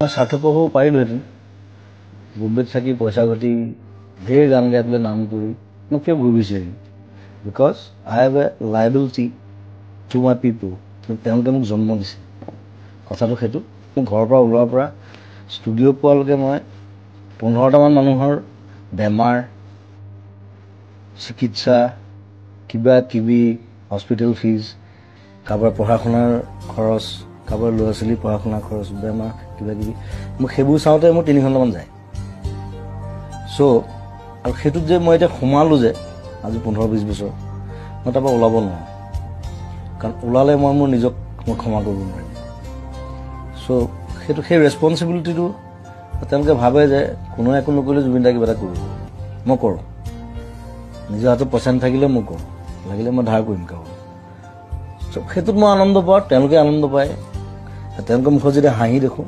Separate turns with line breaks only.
স্বাৰ্থপৰ হ'ব পাৰিলোহেঁতেন বম্বেত থাকি পইচা ঘটি ঢেৰ গান গাই পেলাই নাম কৰি মই কিয় ঘূৰি বিচাৰিম because I have a liability to my পিপল তেওঁলোকে মোক জন্ম দিছে কথাটো সেইটো মোৰ ঘৰৰ পৰা ওলোৱাৰ পৰা ষ্টুডিঅ' পোৱালৈকে মই 15টামান মানুহৰ বেমাৰ চিকিৎসা কিবা কিবি হস্পিটেল ফিজ কাৰোবাৰ পঢ়া শুনাৰ খৰচ কাৰোবাৰ ল'ৰা ছোৱালীৰ পঢ়া শুনাৰ খৰচ বেমাৰ কিবা কিবি মোক সেইবোৰ চাওঁতে মোৰ 3 ঘণ্টামান যায় চ' আৰু সেইটোত যে মই এতিয়া সোমালোঁ যে আজি 15-20 বছৰ মই তাৰপৰা ওলাব নোৱাৰোঁ কাৰণ ওলালে মই মোৰ নিজক মই ক্ষমা কৰিব নোৱাৰিম চ' সেইটো সেই ৰেছপনচিবিলিটিটো তেওঁলোকে ভাবে যে কোনোৱে একো নকৰিলে জুবিন দাই কিবা এটা কৰিব মই কৰোঁ নিজৰ হাতত পইচা নাথাকিলে মই কৰোঁ লাগিলে মই ধাৰ কৰিম কাৰোবাৰ সেইটোত মই আনন্দ পাওঁ তেওঁলোকে আনন্দ পায় তেওঁলোকৰ মুখত যেতিয়া হাঁহি দেখোঁ